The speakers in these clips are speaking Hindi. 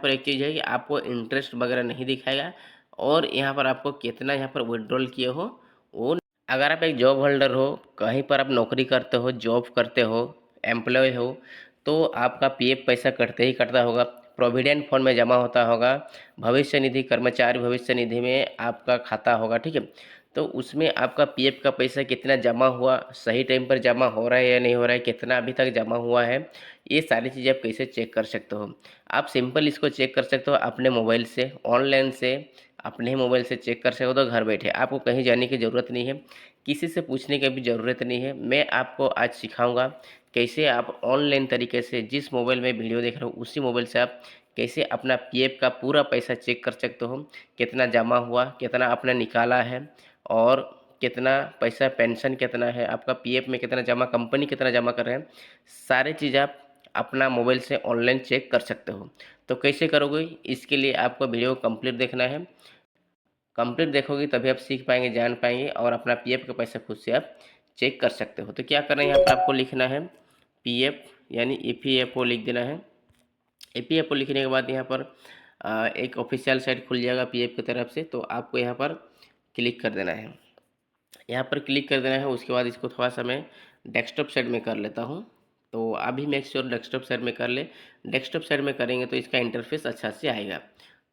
पर एक चीज़ है कि आपको इंटरेस्ट वगैरह नहीं दिखाएगा और यहाँ पर आपको कितना यहाँ पर विड्रॉल किए हो वो। अगर आप एक जॉब होल्डर हो, कहीं पर आप नौकरी करते हो, जॉब करते हो, एम्प्लॉय हो, तो आपका पीएफ पैसा कटते ही कटता होगा, प्रोविडेंट फंड में जमा होता होगा, भविष्य निधि, कर्मचारी भविष्य निधि में आपका खाता होगा, ठीक है। तो उसमें आपका पीएफ का पैसा कितना जमा हुआ, सही टाइम पर जमा हो रहा है या नहीं हो रहा है, कितना अभी तक जमा हुआ है, ये सारी चीज़ें आप कैसे चेक कर सकते हो। आप सिंपल इसको चेक कर सकते हो अपने मोबाइल से, ऑनलाइन से, अपने ही मोबाइल से चेक कर सकते हो। तो घर बैठे आपको कहीं जाने की ज़रूरत नहीं है, किसी से पूछने की भी ज़रूरत नहीं है। मैं आपको आज सिखाऊंगा कैसे आप ऑनलाइन तरीके से, जिस मोबाइल में वीडियो देख रहे हो उसी मोबाइल से आप कैसे अपना पीएफ का पूरा पैसा चेक कर सकते हो, कितना जमा हुआ, कितना आपने निकाला है, और कितना पैसा पेंशन कितना है आपका, पीएफ में कितना जमा, कंपनी कितना जमा कर रहे हैं, सारी चीज़ आप अपना मोबाइल से ऑनलाइन चेक कर सकते हो। तो कैसे करोगे, इसके लिए आपको वीडियो कंप्लीट देखना है। कंप्लीट देखोगे तभी आप सीख पाएंगे, जान पाएंगे और अपना पीएफ का पैसा खुद से आप चेक कर सकते हो। तो क्या करना है, यहाँ पर आपको लिखना है पीएफ यानी ईपीएफओ लिख देना है। ईपीएफओ लिखने के बाद यहाँ पर एक ऑफिशियल साइट खुल जाएगा पीएफ की तरफ से, तो आपको यहाँ पर क्लिक कर देना है। यहाँ पर क्लिक कर देना है, उसके बाद इसको थोड़ा सा मैं डेस्कटॉप साइड में कर लेता हूँ। तो अभी मेक श्योर डेस्कटॉप साइड में कर ले। डेस्कटॉप साइड में करेंगे तो इसका इंटरफेस अच्छा से आएगा।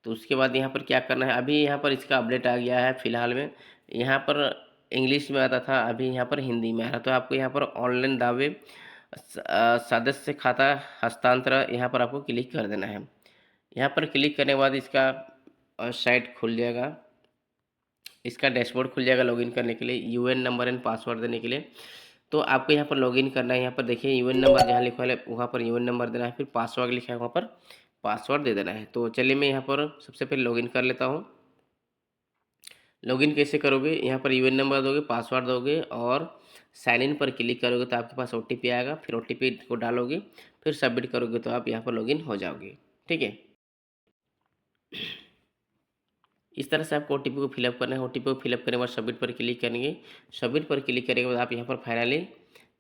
तो उसके बाद यहाँ पर क्या करना है, अभी यहाँ पर इसका अपडेट आ गया है फिलहाल में। यहाँ पर इंग्लिश में आता था, अभी यहाँ पर हिंदी में आ रहा। तो आपको यहाँ पर ऑनलाइन दावे सदस्य खाता हस्तांतरण, यहाँ पर आपको क्लिक कर देना है। यहाँ पर क्लिक करने के बाद इसका साइट खुल जाएगा, इसका डैशबोर्ड खुल जाएगा लॉगिन करने के लिए, यूएन नंबर एंड पासवर्ड देने के लिए। तो आपको यहाँ पर लॉगिन करना है। यहाँ पर देखिए यूएन नंबर जहाँ लिखा है वहाँ पर यूएन नंबर देना है, फिर पासवर्ड लिखा है वहाँ पर पासवर्ड दे देना है। तो चलिए मैं यहाँ पर सबसे पहले लॉगिन कर लेता हूँ। लॉगिन कैसे करोगे, यहाँ पर यूएन नंबर दोगे, पासवर्ड दोगे और साइन इन पर क्लिक करोगे तो आपके पास ओटीपी आएगा। फिर ओटीपी को डालोगे, फिर सबमिट करोगे तो आप यहाँ पर लॉगिन हो जाओगे, ठीक है। इस तरह से आपको ओटीपी को फिलअप करना है। ओटीपी को फिलअप करने के बाद सबमिट पर क्लिक करेंगे। सबमिट पर क्लिक करने के बाद आप यहाँ पर फाइनली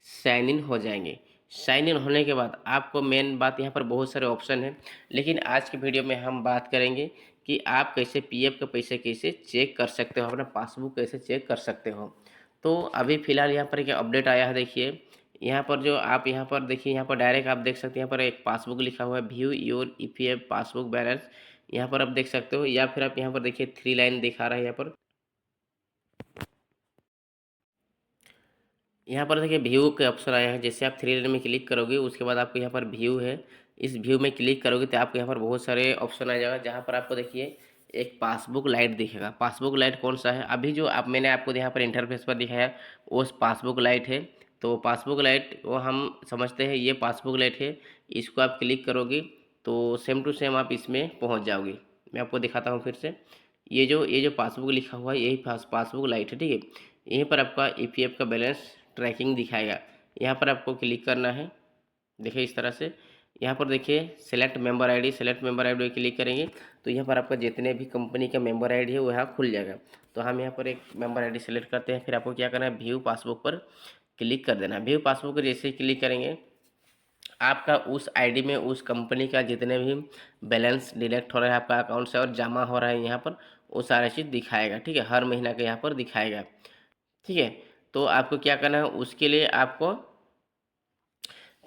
साइन इन हो जाएंगे। साइन इन होने के बाद आपको मेन बात, यहाँ पर बहुत सारे ऑप्शन हैं, लेकिन आज की वीडियो में हम बात करेंगे कि आप कैसे पीएफ के पैसे कैसे चेक कर सकते हो, अपना पासबुक कैसे चेक कर सकते हो। तो अभी फ़िलहाल यहाँ पर एक अपडेट आया है, देखिए यहाँ पर जो आप यहाँ पर देखिए, यहाँ पर डायरेक्ट आप देख सकते हैं, यहाँ पर एक पासबुक लिखा हुआ है, view your EPF passbook balance, यहाँ पर आप देख सकते हो। या फिर आप यहाँ पर देखिए 3 लाइन दिखा रहा है, यहाँ पर देखिए व्यू के ऑप्शन आया है। जैसे आप 3 लाइन में क्लिक करोगे उसके बाद आपको यहाँ पर व्यू है, इस व्यू में क्लिक करोगे तो आपको यहाँ पर बहुत सारे ऑप्शन आ जाएगा, जहाँ पर आपको देखिए एक पासबुक लाइट दिखेगा। पासबुक लाइट कौन सा है, अभी जो आप मैंने आपको यहाँ पर इंटरफेस पर दिखाया वो पासबुक लाइट है। तो पासबुक लाइट वो हम समझते हैं ये पासबुक लाइट है, इसको आप क्लिक करोगे तो सेम टू सेम आप इसमें पहुँच जाओगे। मैं आपको दिखाता हूँ फिर से, ये जो पासबुक लिखा हुआ है यही पासबुक लाइट है, ठीक है। यहीं पर आपका ईपीएफ का बैलेंस ट्रैकिंग दिखाएगा, यहाँ पर आपको क्लिक करना है। देखिए इस तरह से यहाँ पर देखिए select member ID, select member ID click करेंगे तो यहाँ पर आपका जितने भी कंपनी का मेंबर आईडी है वो यहाँ खुल जाएगा। तो हम यहाँ पर एक मेंबर आईडी सेलेक्ट करते हैं, फिर आपको क्या करना है, व्यू पासबुक पर क्लिक कर देना है। व्यू पासबुक पर जैसे ही क्लिक करेंगे आपका उस आईडी में उस कंपनी का जितने भी बैलेंस डिडक्ट हो रहा है आपका अकाउंट से और जमा हो रहा है यहाँ पर, वो सारा चीज़ दिखाएगा, ठीक है। हर महीना का यहाँ पर दिखाएगा, ठीक है। तो आपको क्या करना है, उसके लिए आपको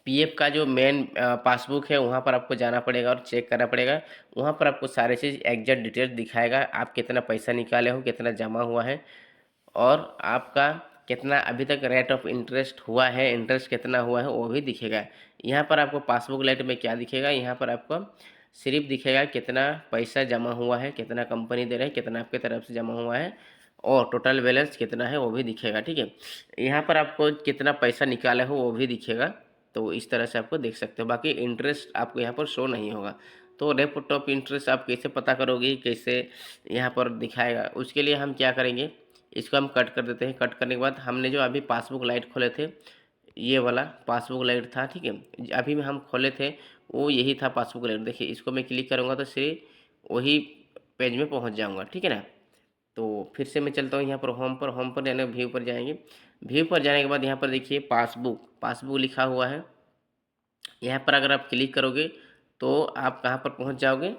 पीएफ का जो मेन पासबुक है वहाँ पर आपको जाना पड़ेगा और चेक करना पड़ेगा। वहाँ पर आपको सारी चीज़ एग्जैक्ट डिटेल्स दिखाएगा, आप कितना पैसा निकाले हो, कितना जमा हुआ है, और आपका कितना अभी तक रेट ऑफ इंटरेस्ट हुआ है, इंटरेस्ट कितना हुआ है वो भी दिखेगा। यहाँ पर आपको पासबुक लाइट में क्या दिखेगा, यहाँ पर आपको सिर्फ दिखेगा कितना पैसा जमा हुआ है, कितना कंपनी दे रहे हैं, कितना आपके तरफ से जमा हुआ है, और टोटल बैलेंस कितना है वो भी दिखेगा, ठीक है। यहाँ पर आपको कितना पैसा निकाले हो वो भी दिखेगा। तो इस तरह से आपको देख सकते हो, बाकी इंटरेस्ट आपको यहाँ पर शो नहीं होगा। तो रेट ऑफ इंटरेस्ट आप कैसे पता करोगे, कैसे यहाँ पर दिखाएगा, उसके लिए हम क्या करेंगे, इसको हम कट कर देते हैं। कट करने के बाद हमने जो अभी पासबुक लाइट खोले थे, ये वाला पासबुक लाइट था, ठीक है, अभी में हम खोले थे वो यही था पासबुक लाइट। देखिए इसको मैं क्लिक करूँगा तो सिर्फ वही पेज में पहुँच जाऊँगा, ठीक है ना। तो फिर से मैं चलता हूँ यहाँ पर होम पर यानी व्यू पर जाएंगे। व्यू पर जाने के बाद यहाँ पर देखिए पासबुक पासबुक लिखा हुआ है, यहाँ पर अगर आप क्लिक करोगे तो आप कहाँ पर पहुँच जाओगे,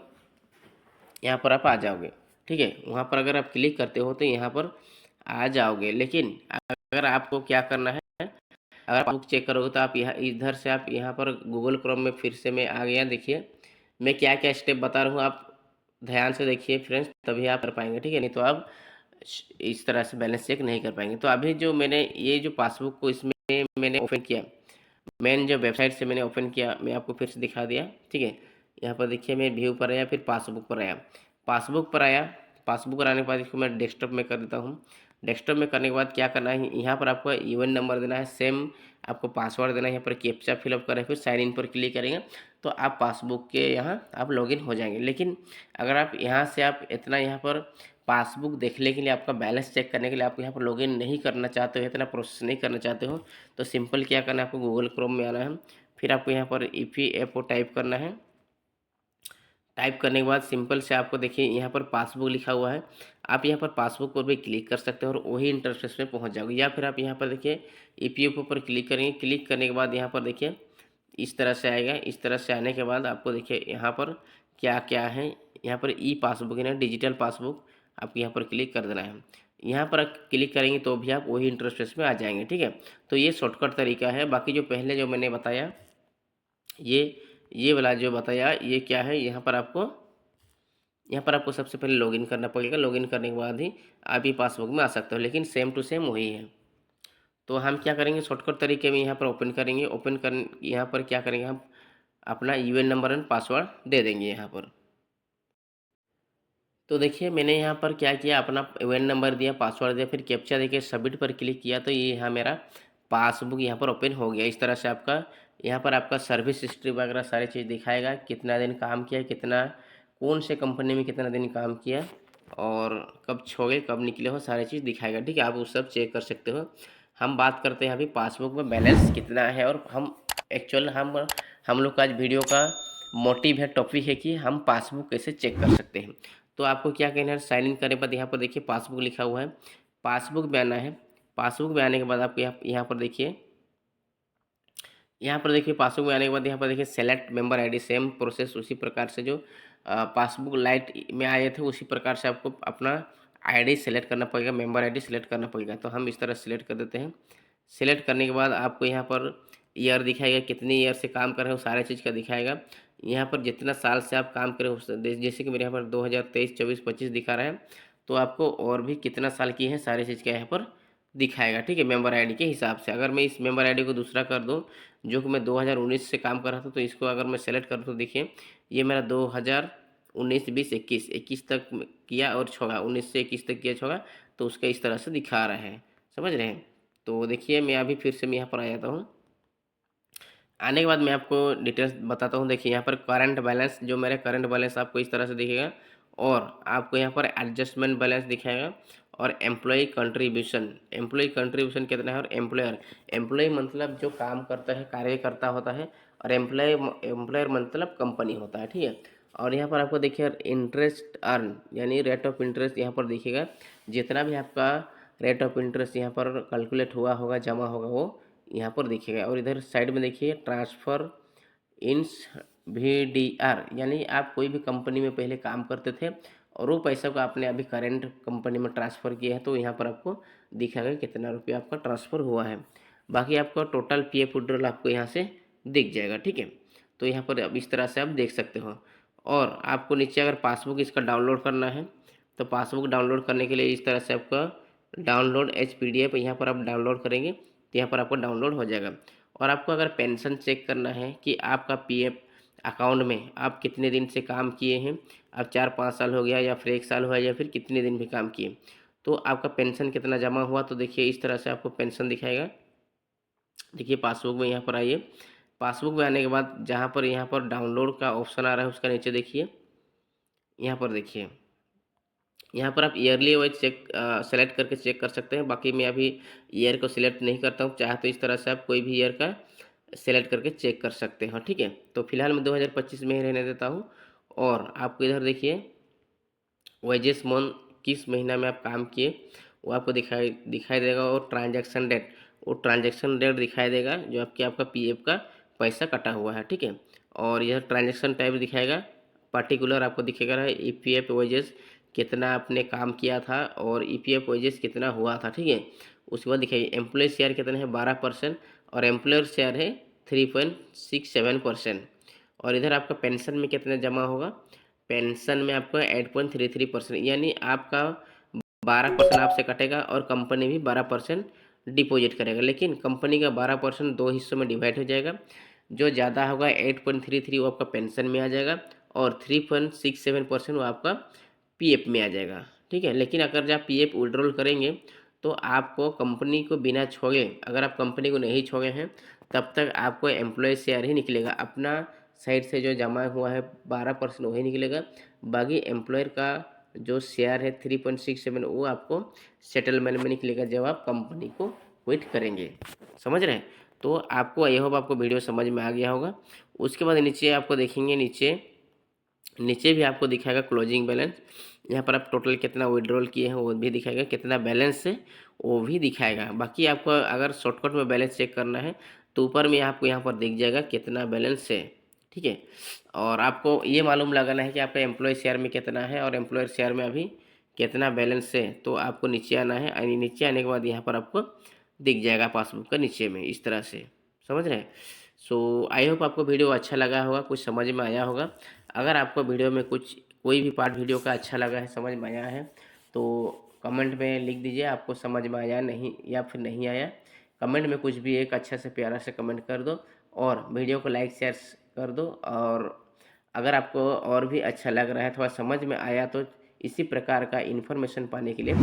यहाँ पर आप आ जाओगे। ठीक है, वहाँ पर अगर आप क्लिक करते हो तो यहाँ पर आ जाओगे। लेकिन अगर आपको क्या करना है, अगर आप बुक चेक करोगे तो आप यहाँ इधर से आप यहाँ पर गूगल क्रोम में फिर से मैं आ गया। देखिए मैं क्या क्या स्टेप बता रहा हूँ, आप ध्यान से देखिए फ्रेंड्स, तभी आप कर पाएंगे। ठीक है, नहीं तो आप इस तरह से बैलेंस चेक नहीं कर पाएंगे। तो अभी जो मैंने ये जो पासबुक को इसमें मैंने ओपन किया, मेन जो वेबसाइट से मैंने ओपन किया, मैं आपको फिर से दिखा दिया। ठीक है, यहाँ पर देखिए मैं व्यू पर आया, फिर पासबुक पर आया। पासबुक पर आया, पासबुक पर आने के बाद इसको मैं डेस्कटॉप में कर देता हूँ। डेस्कटॉप में करने के बाद क्या करना है, यहाँ पर आपको यूएन नंबर देना है, सेम आपको पासवर्ड देना है। यहाँ पर कैप्चा फिलअप करें, फिर साइन इन पर क्लिक करेंगे तो आप पासबुक के यहाँ आप लॉगिन हो जाएंगे। लेकिन अगर आप यहाँ से आप इतना यहाँ पर पासबुक देखने के लिए, आपका बैलेंस चेक करने के लिए आप यहाँ पर लॉगिन नहीं करना चाहते हो, इतना प्रोसेस नहीं करना चाहते हो, तो सिंपल क्या करना है, आपको गूगल क्रोम में आना है। फिर आपको यहाँ पर EPFO टाइप करना है। टाइप करने के बाद सिंपल से आपको देखिए यहाँ पर पासबुक लिखा हुआ है, आप यहाँ पर पासबुक पर भी क्लिक कर सकते हो और वही इंटरफेस में पहुँच जाओगे। या फिर आप यहाँ पर देखिए EPFO पर क्लिक करेंगे। क्लिक करने के बाद यहाँ पर देखिए इस तरह से आएगा। इस तरह से आने के बाद आपको देखिए यहाँ पर क्या क्या है, यहाँ पर ई पासबुक है ना, डिजिटल पासबुक, आपको यहाँ पर क्लिक कर देना है। यहाँ पर क्लिक करेंगे तो भी आप वही इंटरफेस में आ जाएंगे। ठीक है, तो ये शॉर्टकट तरीका है। बाकी जो पहले जो मैंने बताया, ये ये वाला जो बताया, ये क्या है, यहाँ पर आपको सबसे पहले लॉगिन करना पड़ेगा। लॉगिन करने के बाद ही आप ये पासबुक में आ सकते हो, लेकिन सेम टू सेम वही है। तो हम क्या करेंगे, शॉर्टकट तरीके में यहाँ पर ओपन करेंगे। ओपन कर यहाँ पर क्या करेंगे, हम अपना यूएन नंबर एंड पासवर्ड दे देंगे यहाँ पर। तो देखिए मैंने यहाँ पर क्या किया, अपना यूएन नंबर दिया, पासवर्ड दिया, फिर कैप्चा देके सबमिट पर क्लिक किया तो ये यहाँ मेरा पासबुक यहाँ पर ओपन हो गया। इस तरह से आपका यहाँ पर आपका सर्विस हिस्ट्री वगैरह सारी चीज़ दिखाएगा, कितना दिन काम किया, कितना कौन से कंपनी में कितना दिन काम किया और कब छोड़े कब निकले हो, सारी चीज़ दिखाएगा। ठीक है, आप वो सब चेक कर सकते हो। हम बात करते हैं अभी पासबुक में बैलेंस कितना है, और हम लोग का आज वीडियो का मोटिव है, टॉपिक है कि हम पासबुक कैसे चेक कर सकते हैं। तो आपको क्या कहना है, साइन इन करने के बाद यहाँ पर देखिए पासबुक लिखा हुआ है, पासबुक में आना है। पासबुक में आने के बाद आपको यहाँ पर देखिए, पासबुक में आने के बाद यहाँ पर देखिए select member ID, same process उसी प्रकार से जो पासबुक लाइट में आए थे उसी प्रकार से आपको अपना आईडी सेलेक्ट करना पड़ेगा, मेंबर आईडी सेलेक्ट करना पड़ेगा। तो हम इस तरह सेलेक्ट कर देते हैं। सेलेक्ट करने के बाद आपको यहाँ पर ईयर दिखाएगा, कितने ईयर से काम कर रहे हो सारे चीज़ का दिखाएगा। यहाँ पर जितना साल से आप काम करे हो, जैसे कि मेरे यहाँ पर 2023, 24, 25 दिखा रहा है, तो आपको और भी कितना साल की है सारी चीज़ का यहाँ पर दिखाएगा। ठीक है, मेंबर आईडी के हिसाब से। अगर मैं इस मेंबर आईडी को दूसरा कर दूँ, जो कि मैं 2019 से काम कर रहा था, तो इसको अगर मैं सेलेक्ट करूँ तो देखिए ये मेरा 2019, 20, 21 तक किया और छोड़ा, 19 से 21 तक किया छोड़ा, तो उसका इस तरह से दिखा रहा है। समझ रहे हैं। तो देखिए मैं अभी फिर से मैं यहाँ पर आ जाता हूँ। आने के बाद मैं आपको डिटेल्स बताता हूँ। देखिए यहाँ पर करंट बैलेंस, जो मेरे करंट बैलेंस आपको इस तरह से दिखेगा, और आपको यहाँ पर एडजस्टमेंट बैलेंस दिखाएगा, और एम्प्लॉय कंट्रीब्यूशन कितना है, और एम्प्लॉय मतलब जो काम करता है, कार्यकर्ता होता है, और एम्प्लॉयर मतलब कंपनी होता है। ठीक है, और यहाँ पर आपको देखिए इंटरेस्ट अर्न यानी रेट ऑफ इंटरेस्ट यहाँ पर दिखेगा। जितना भी आपका रेट ऑफ इंटरेस्ट यहाँ पर कैलकुलेट हुआ होगा, जमा होगा, वो यहाँ पर दिखेगा। और इधर साइड में देखिए ट्रांसफ़र इंस VDR, यानी आप कोई भी कंपनी में पहले काम करते थे और वो पैसा को आपने अभी करेंट कंपनी में ट्रांसफ़र किया है, तो यहाँ पर आपको दिखेगा कितना रुपया आपका ट्रांसफ़र हुआ है। बाकी आपका टोटल PF विड्रॉल आपको यहाँ से दिख जाएगा। ठीक है, तो यहाँ पर अब इस तरह से आप देख सकते हो। और आपको नीचे अगर पासबुक इसका डाउनलोड करना है, तो पासबुक डाउनलोड करने के लिए इस तरह से आपका डाउनलोड एज PDF यहाँ पर आप डाउनलोड करेंगे तो यहाँ पर आपको डाउनलोड हो जाएगा। और आपको अगर पेंशन चेक करना है कि आपका PF अकाउंट में आप कितने दिन से काम किए हैं, अब 4-5 साल हो गया या फिर 1 साल हुआ या फिर कितने दिन भी काम किए, तो आपका पेंशन कितना जमा हुआ, तो देखिए इस तरह से आपको पेंशन दिखाएगा। देखिए पासबुक में यहाँ पर आइए, पासबुक में आने के बाद जहाँ पर यहाँ पर डाउनलोड का ऑप्शन आ रहा है उसका नीचे देखिए, यहाँ पर देखिए, यहाँ पर आप ईयरली वाइज सेलेक्ट करके चेक कर सकते हैं। बाकी मैं अभी ईयर को सिलेक्ट नहीं करता हूँ, चाहे तो इस तरह से आप कोई भी ईयर का सेलेक्ट करके चेक कर सकते हैं। ठीक है, तो फिलहाल मैं 2025 में ही रहने देता हूँ। और आपको इधर देखिए वेजेस मंथ, किस महीना में आप काम किए वो आपको दिखाई देगा, और ट्रांजैक्शन डेट, वो ट्रांजैक्शन डेट दिखाई देगा जो आपका PF का पैसा कटा हुआ है। ठीक है, और यह ट्रांजैक्शन टाइप दिखाएगा पर्टिकुलर आपको दिखेगा ईपीएफ वेजेस कितना आपने काम किया था और ईपीएफ वेजेस कितना हुआ था, ठीक है। उसके बाद दिखाइए एम्प्लॉय शेयर कितना है 12% और एम्प्लॉयर शेयर है 3.67%। और इधर आपका पेंशन में कितना जमा होगा, पेंशन में आपका 8.33%, यानी आपका 12% आपसे कटेगा और कंपनी भी 12% डिपॉजिट करेगा। लेकिन कंपनी का 12% दो हिस्सों में डिवाइड हो जाएगा। जो ज़्यादा होगा 8.33 वो आपका पेंशन में आ जाएगा और 3.67% वो आपका पीएफ में आ जाएगा, ठीक है। लेकिन अगर जब पीएफ विड्रॉल करेंगे तो आपको कंपनी को बिना छोड़े, अगर आप कंपनी को नहीं छोड़े हैं तब तक आपको एम्प्लॉय शेयर ही निकलेगा। अपना साइड से जो जमा हुआ है 12% वही निकलेगा। बाकी एम्प्लॉयर का जो शेयर है 3.67 वो आपको सेटलमेंट में निकलेगा जब आप कंपनी को क्विट करेंगे। समझ रहे हैं? तो आपको आई होप आपको वीडियो समझ में आ गया होगा। उसके बाद नीचे आपको देखेंगे, नीचे नीचे भी आपको दिखाएगा क्लोजिंग बैलेंस। यहाँ पर आप टोटल कितना विड्रॉल किए हैं वो भी दिखाएगा, कितना बैलेंस है वो भी दिखाएगा। बाकी आपको अगर शॉर्टकट में बैलेंस चेक करना है तो ऊपर में आपको यहाँ पर दिख जाएगा कितना बैलेंस है, ठीक है। और आपको ये मालूम लगाना है कि आपका एम्प्लॉय शेयर में कितना है और एम्प्लॉयर शेयर में अभी कितना बैलेंस है। तो आपको नीचे आना है, यानी नीचे आने के बाद यहाँ पर आपको दिख जाएगा पासबुक का नीचे में इस तरह से। समझ रहे हैं? सो आई होप आपको वीडियो अच्छा लगा होगा, कुछ समझ में आया होगा। अगर आपको वीडियो में कुछ कोई भी पार्ट वीडियो का अच्छा लगा है, समझ में आया है, तो कमेंट में लिख दीजिए आपको समझ में आया नहीं या फिर नहीं आया। कमेंट में कुछ भी एक अच्छा से प्यारा से कमेंट कर दो और वीडियो को लाइक शेयर कर दो। और अगर आपको और भी अच्छा लग रहा है, थोड़ा समझ में आया, तो इसी प्रकार का इन्फॉर्मेशन पाने के लिए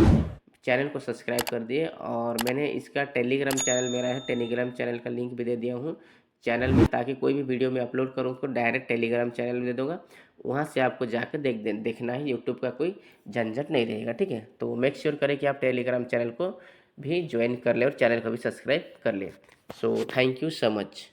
चैनल को सब्सक्राइब कर दिए। और मैंने इसका टेलीग्राम चैनल मेरा है, टेलीग्राम चैनल का लिंक भी दे दिया हूँ चैनल में, ताकि कोई भी वीडियो मैं अपलोड करूँ तो डायरेक्ट टेलीग्राम चैनल में दे दूँगा। वहाँ से आपको जाकर देखना है, यूट्यूब का कोई झंझट नहीं रहेगा, ठीक है। तो मेक श्योर करें कि आप टेलीग्राम चैनल को भी ज्वाइन कर ले और चैनल को भी सब्सक्राइब कर ले। So thank you so much.